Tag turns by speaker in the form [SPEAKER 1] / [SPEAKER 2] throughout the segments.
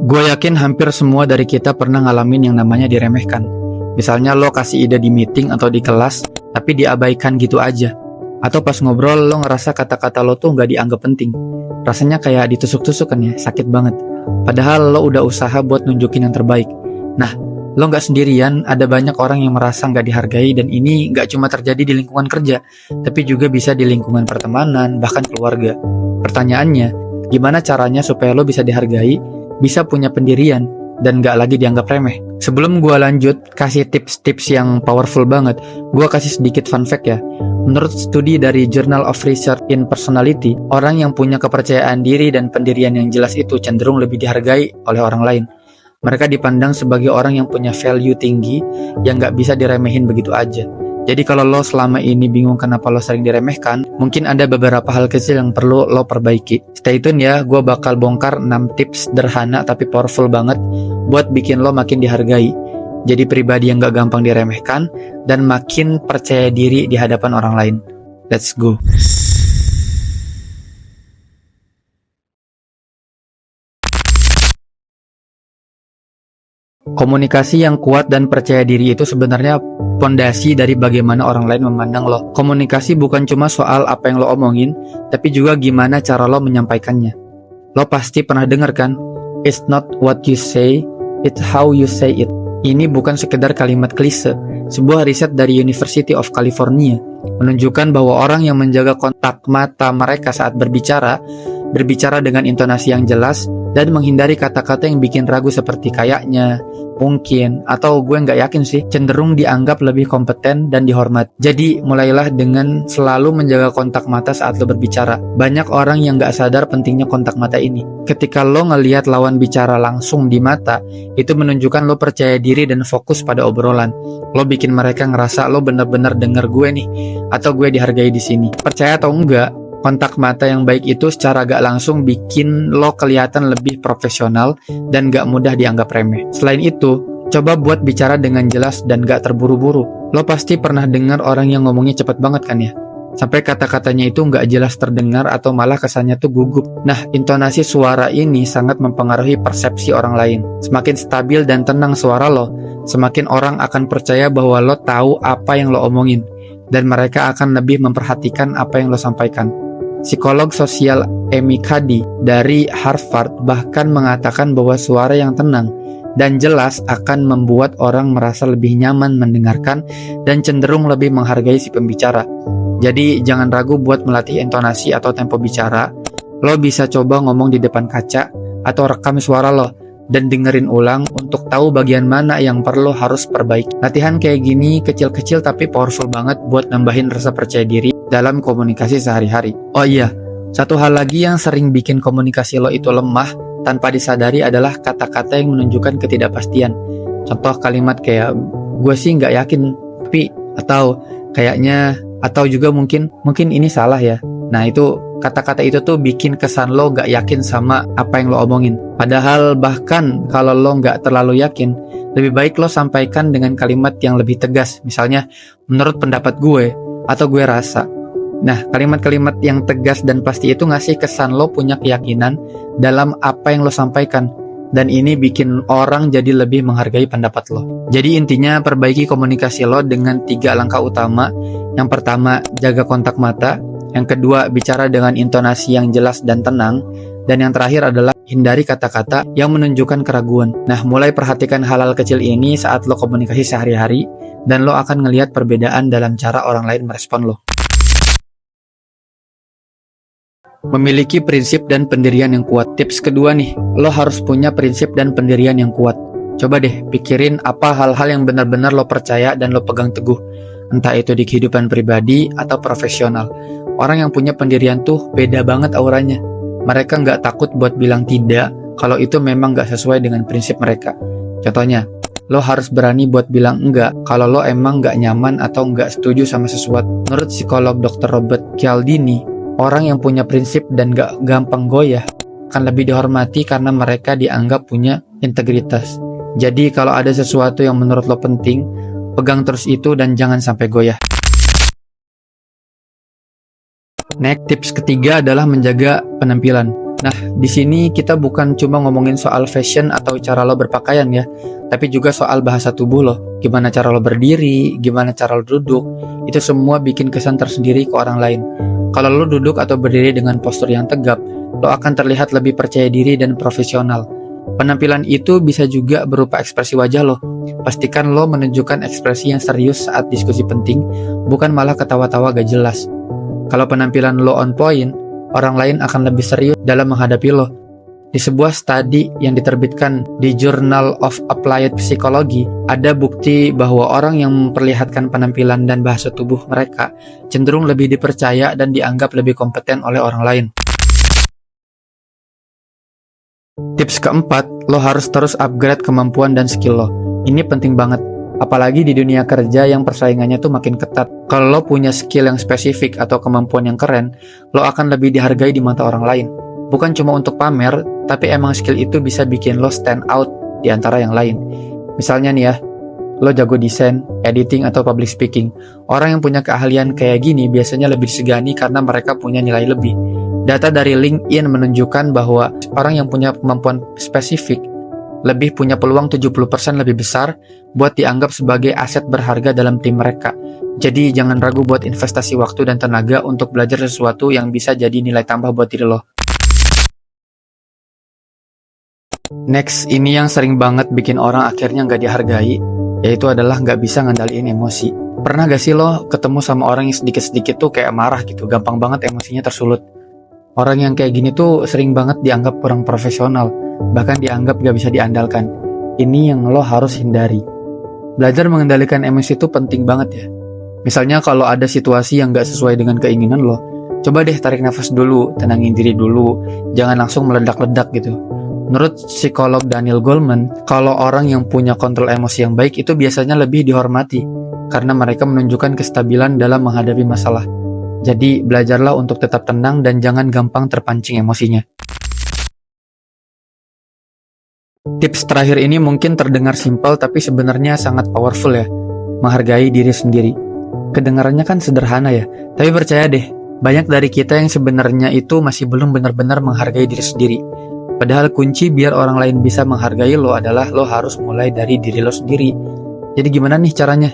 [SPEAKER 1] Gue yakin hampir semua dari kita pernah ngalamin yang namanya diremehkan. Misalnya lo kasih ide di meeting atau di kelas, tapi diabaikan gitu aja. Atau pas ngobrol lo ngerasa kata-kata lo tuh nggak dianggap penting. Rasanya kayak ditusuk-tusuk kan ya, sakit banget. Padahal lo udah usaha buat nunjukin yang terbaik. Nah, lo nggak sendirian, ada banyak orang yang merasa nggak dihargai, dan ini nggak cuma terjadi di lingkungan kerja, tapi juga bisa di lingkungan pertemanan, bahkan keluarga. Pertanyaannya, gimana caranya supaya lo bisa dihargai, bisa punya pendirian, dan nggak lagi dianggap remeh? Sebelum gue lanjut kasih tips-tips yang powerful banget, gue kasih sedikit fun fact ya. Menurut studi dari Journal of Research in Personality, orang yang punya kepercayaan diri dan pendirian yang jelas itu cenderung lebih dihargai oleh orang lain. Mereka dipandang sebagai orang yang punya value tinggi, yang nggak bisa diremehin begitu aja. Jadi kalau lo selama ini bingung kenapa lo sering diremehkan, mungkin ada beberapa hal kecil yang perlu lo perbaiki. Stay tune ya, gue bakal bongkar 6 tips sederhana tapi powerful banget buat bikin lo makin dihargai. Jadi pribadi yang gak gampang diremehkan dan makin percaya diri di hadapan orang lain. Let's go. Komunikasi yang kuat dan percaya diri itu sebenarnya pondasi dari bagaimana orang lain memandang lo. Komunikasi bukan cuma soal apa yang lo omongin, tapi juga gimana cara lo menyampaikannya. Lo pasti pernah dengar kan? It's not what you say, it's how you say it. Ini bukan sekedar kalimat klise. Sebuah riset dari University of California menunjukkan bahwa orang yang menjaga kontak mata mereka saat berbicara dengan intonasi yang jelas, dan menghindari kata-kata yang bikin ragu seperti kayaknya, mungkin, atau gue nggak yakin sih, cenderung dianggap lebih kompeten dan dihormat. Jadi mulailah dengan selalu menjaga kontak mata saat lo berbicara. Banyak orang yang nggak sadar pentingnya kontak mata ini. Ketika lo ngelihat lawan bicara langsung di mata, itu menunjukkan lo percaya diri dan fokus pada obrolan. Lo bikin mereka ngerasa lo bener-bener denger gue nih, atau gue dihargai di sini. Percaya atau enggak, kontak mata yang baik itu secara gak langsung bikin lo kelihatan lebih profesional dan gak mudah dianggap remeh. Selain itu, coba buat bicara dengan jelas dan gak terburu-buru. Lo pasti pernah dengar orang yang ngomongnya cepet banget kan ya? Sampai kata-katanya itu gak jelas terdengar atau malah kesannya tuh gugup. Nah, intonasi suara ini sangat mempengaruhi persepsi orang lain. Semakin stabil dan tenang suara lo, semakin orang akan percaya bahwa lo tahu apa yang lo omongin, dan mereka akan lebih memperhatikan apa yang lo sampaikan. Psikolog sosial Amy Cuddy dari Harvard bahkan mengatakan bahwa suara yang tenang dan jelas akan membuat orang merasa lebih nyaman mendengarkan dan cenderung lebih menghargai si pembicara. Jadi jangan ragu buat melatih intonasi atau tempo bicara. Lo bisa coba ngomong di depan kaca atau rekam suara lo dan dengerin ulang untuk tahu bagian mana yang perlu harus perbaiki. Latihan kayak gini kecil-kecil tapi powerful banget buat nambahin rasa percaya diri dalam komunikasi sehari-hari. Oh iya, satu hal lagi yang sering bikin komunikasi lo itu lemah tanpa disadari adalah kata-kata yang menunjukkan ketidakpastian. Contoh kalimat kayak gue sih nggak yakin, tapi, atau kayaknya, atau juga mungkin ini salah ya. Nah itu kata-kata itu tuh bikin kesan lo nggak yakin sama apa yang lo omongin. Padahal bahkan kalau lo nggak terlalu yakin, lebih baik lo sampaikan dengan kalimat yang lebih tegas. Misalnya, menurut pendapat gue, atau gue rasa. Nah, kalimat-kalimat yang tegas dan pasti itu ngasih kesan lo punya keyakinan dalam apa yang lo sampaikan. Dan ini bikin orang jadi lebih menghargai pendapat lo. Jadi intinya perbaiki komunikasi lo dengan 3 langkah utama. Yang pertama, jaga kontak mata. Yang kedua, bicara dengan intonasi yang jelas dan tenang. Dan yang terakhir adalah hindari kata-kata yang menunjukkan keraguan. Nah, mulai perhatikan hal-hal kecil ini saat lo komunikasi sehari-hari, dan lo akan ngelihat perbedaan dalam cara orang lain merespon lo. Memiliki prinsip dan pendirian yang kuat. Tips kedua nih, lo harus punya prinsip dan pendirian yang kuat. Coba deh pikirin apa hal-hal yang benar-benar lo percaya dan lo pegang teguh. Entah itu di kehidupan pribadi atau profesional. Orang yang punya pendirian tuh beda banget auranya. Mereka nggak takut buat bilang tidak kalau itu memang nggak sesuai dengan prinsip mereka. Contohnya, lo harus berani buat bilang enggak kalau lo emang nggak nyaman atau nggak setuju sama sesuatu. Menurut psikolog Dr. Robert Cialdini, orang yang punya prinsip dan gak gampang goyah akan lebih dihormati karena mereka dianggap punya integritas. Jadi kalau ada sesuatu yang menurut lo penting, pegang terus itu dan jangan sampai goyah. Next, tips ketiga adalah menjaga penampilan. Nah, di sini kita bukan cuma ngomongin soal fashion atau cara lo berpakaian ya, tapi juga soal bahasa tubuh lo. Gimana cara lo berdiri, gimana cara lo duduk, itu semua bikin kesan tersendiri ke orang lain. Kalau lo duduk atau berdiri dengan postur yang tegap, lo akan terlihat lebih percaya diri dan profesional. Penampilan itu bisa juga berupa ekspresi wajah lo. Pastikan lo menunjukkan ekspresi yang serius saat diskusi penting, bukan malah ketawa-tawa gak jelas. Kalau penampilan lo on point, orang lain akan lebih serius dalam menghadapi lo. Di sebuah studi yang diterbitkan di Journal of Applied Psychology, ada bukti bahwa orang yang memperlihatkan penampilan dan bahasa tubuh mereka cenderung lebih dipercaya dan dianggap lebih kompeten oleh orang lain. Tips keempat, lo harus terus upgrade kemampuan dan skill lo. Ini penting banget, apalagi di dunia kerja yang persaingannya tuh makin ketat. Kalau lo punya skill yang spesifik atau kemampuan yang keren, lo akan lebih dihargai di mata orang lain. Bukan cuma untuk pamer, tapi emang skill itu bisa bikin lo stand out di antara yang lain. Misalnya nih ya, lo jago desain, editing, atau public speaking. Orang yang punya keahlian kayak gini biasanya lebih disegani karena mereka punya nilai lebih. Data dari LinkedIn menunjukkan bahwa orang yang punya kemampuan spesifik lebih punya peluang 70% lebih besar buat dianggap sebagai aset berharga dalam tim mereka. Jadi jangan ragu buat investasi waktu dan tenaga untuk belajar sesuatu yang bisa jadi nilai tambah buat diri lo. Next, ini yang sering banget bikin orang akhirnya nggak dihargai, yaitu adalah nggak bisa ngandalin emosi. Pernah gak sih lo ketemu sama orang yang sedikit-sedikit tuh kayak marah gitu, gampang banget emosinya tersulut. Orang yang kayak gini tuh sering banget dianggap kurang profesional, bahkan dianggap gak bisa diandalkan. Ini yang lo harus hindari. Belajar mengendalikan emosi itu penting banget ya. Misalnya kalau ada situasi yang gak sesuai dengan keinginan lo, coba deh tarik nafas dulu, tenangin diri dulu, jangan langsung meledak-ledak gitu. Menurut psikolog Daniel Goleman, kalau orang yang punya kontrol emosi yang baik itu biasanya lebih dihormati, karena mereka menunjukkan kestabilan dalam menghadapi masalah. Jadi, belajarlah untuk tetap tenang dan jangan gampang terpancing emosinya. Tips terakhir ini mungkin terdengar simpel tapi sebenarnya sangat powerful ya. Menghargai diri sendiri. Kedengarannya kan sederhana ya, tapi percaya deh, banyak dari kita yang sebenarnya itu masih belum benar-benar menghargai diri sendiri. Padahal kunci biar orang lain bisa menghargai lo adalah lo harus mulai dari diri lo sendiri. Jadi gimana nih caranya?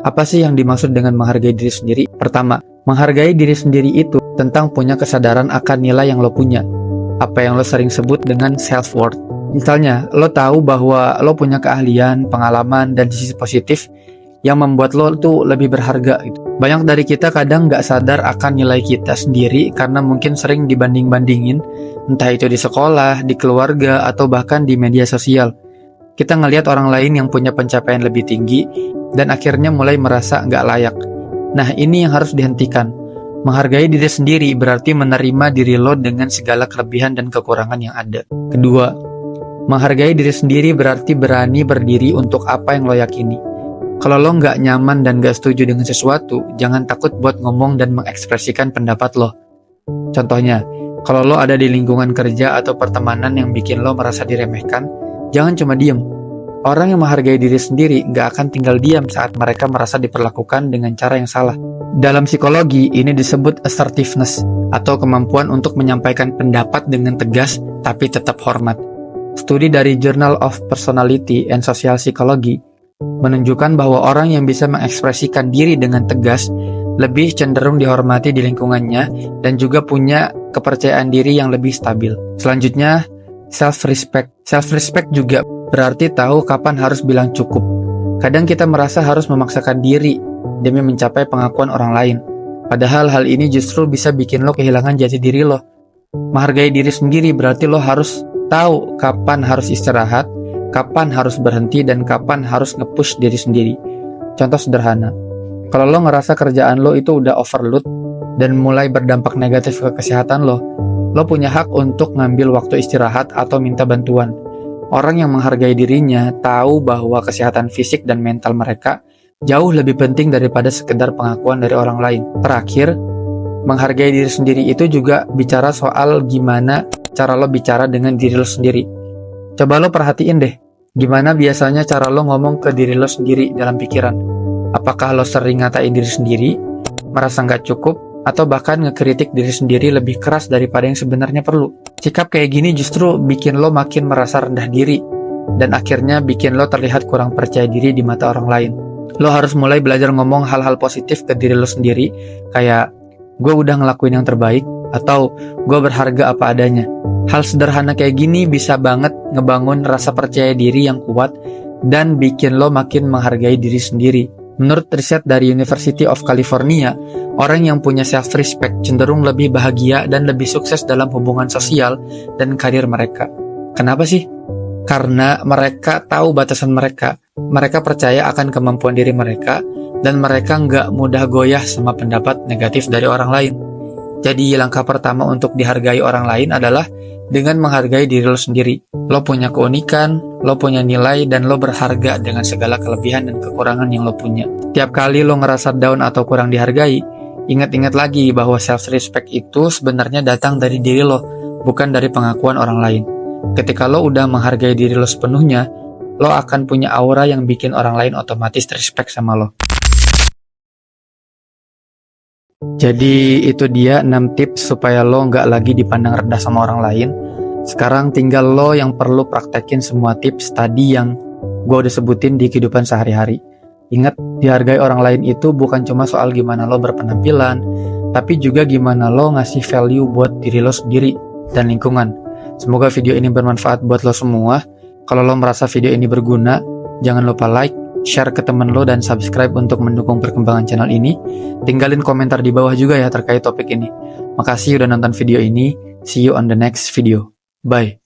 [SPEAKER 1] Apa sih yang dimaksud dengan menghargai diri sendiri? Pertama, menghargai diri sendiri itu tentang punya kesadaran akan nilai yang lo punya. Apa yang lo sering sebut dengan self-worth. Misalnya, lo tahu bahwa lo punya keahlian, pengalaman, dan sisi positif yang membuat lo tuh lebih berharga gitu. Banyak dari kita kadang nggak sadar akan nilai kita sendiri karena mungkin sering dibanding-bandingin, entah itu di sekolah, di keluarga, atau bahkan di media sosial. Kita ngelihat orang lain yang punya pencapaian lebih tinggi, dan akhirnya mulai merasa nggak layak. Nah, ini yang harus dihentikan. Menghargai diri sendiri berarti menerima diri lo dengan segala kelebihan dan kekurangan yang ada. Kedua, menghargai diri sendiri berarti berani berdiri untuk apa yang lo yakini. Kalau lo nggak nyaman dan nggak setuju dengan sesuatu, jangan takut buat ngomong dan mengekspresikan pendapat lo. Contohnya, kalau lo ada di lingkungan kerja atau pertemanan yang bikin lo merasa diremehkan, jangan cuma diem. Orang yang menghargai diri sendiri nggak akan tinggal diam saat mereka merasa diperlakukan dengan cara yang salah. Dalam psikologi, ini disebut assertiveness, atau kemampuan untuk menyampaikan pendapat dengan tegas tapi tetap hormat. Studi dari Journal of Personality and Social Psychology menunjukkan bahwa orang yang bisa mengekspresikan diri dengan tegas lebih cenderung dihormati di lingkungannya dan juga punya kepercayaan diri yang lebih stabil. Selanjutnya, self-respect. Self-respect juga berarti tahu kapan harus bilang cukup. Kadang kita merasa harus memaksakan diri demi mencapai pengakuan orang lain. Padahal hal ini justru bisa bikin lo kehilangan jati diri lo. Menghargai diri sendiri berarti lo harus tahu kapan harus istirahat, kapan harus berhenti, dan kapan harus nge-push diri sendiri. Contoh sederhana, kalau lo ngerasa kerjaan lo itu udah overload dan mulai berdampak negatif ke kesehatan lo punya hak untuk ngambil waktu istirahat atau minta bantuan. Orang yang menghargai dirinya tahu bahwa kesehatan fisik dan mental mereka jauh lebih penting daripada sekedar pengakuan dari orang lain. Terakhir, menghargai diri sendiri itu juga bicara soal gimana cara lo bicara dengan diri lo sendiri. Coba lo perhatiin deh, gimana biasanya cara lo ngomong ke diri lo sendiri dalam pikiran. Apakah lo sering ngatain diri sendiri, merasa nggak cukup, atau bahkan ngekritik diri sendiri lebih keras daripada yang sebenarnya perlu? Sikap kayak gini justru bikin lo makin merasa rendah diri, dan akhirnya bikin lo terlihat kurang percaya diri di mata orang lain. Lo harus mulai belajar ngomong hal-hal positif ke diri lo sendiri, kayak, gue udah ngelakuin yang terbaik, atau gue berharga apa adanya. Hal sederhana kayak gini bisa banget ngebangun rasa percaya diri yang kuat, dan bikin lo makin menghargai diri sendiri. Menurut riset dari University of California, orang yang punya self-respect cenderung lebih bahagia dan lebih sukses dalam hubungan sosial dan karir mereka. Kenapa sih? Karena mereka tahu batasan mereka. Mereka percaya akan kemampuan diri mereka, dan mereka nggak mudah goyah sama pendapat negatif dari orang lain. Jadi langkah pertama untuk dihargai orang lain adalah dengan menghargai diri lo sendiri. Lo punya keunikan, lo punya nilai, dan lo berharga dengan segala kelebihan dan kekurangan yang lo punya. Tiap kali lo ngerasa down atau kurang dihargai, ingat-ingat lagi bahwa self-respect itu sebenarnya datang dari diri lo, bukan dari pengakuan orang lain. Ketika lo udah menghargai diri lo sepenuhnya, lo akan punya aura yang bikin orang lain otomatis respect sama lo. Jadi itu dia 6 tips supaya lo nggak lagi dipandang rendah sama orang lain. Sekarang tinggal lo yang perlu praktekin semua tips tadi yang gue udah sebutin di kehidupan sehari-hari. Ingat, dihargai orang lain itu bukan cuma soal gimana lo berpenampilan, tapi juga gimana lo ngasih value buat diri lo sendiri dan lingkungan. Semoga video ini bermanfaat buat lo semua. Kalau lo merasa video ini berguna, jangan lupa like, share ke temen lo, dan subscribe untuk mendukung perkembangan channel ini. Tinggalin komentar di bawah juga ya terkait topik ini. Makasih udah nonton video ini. See you on the next video. Bye.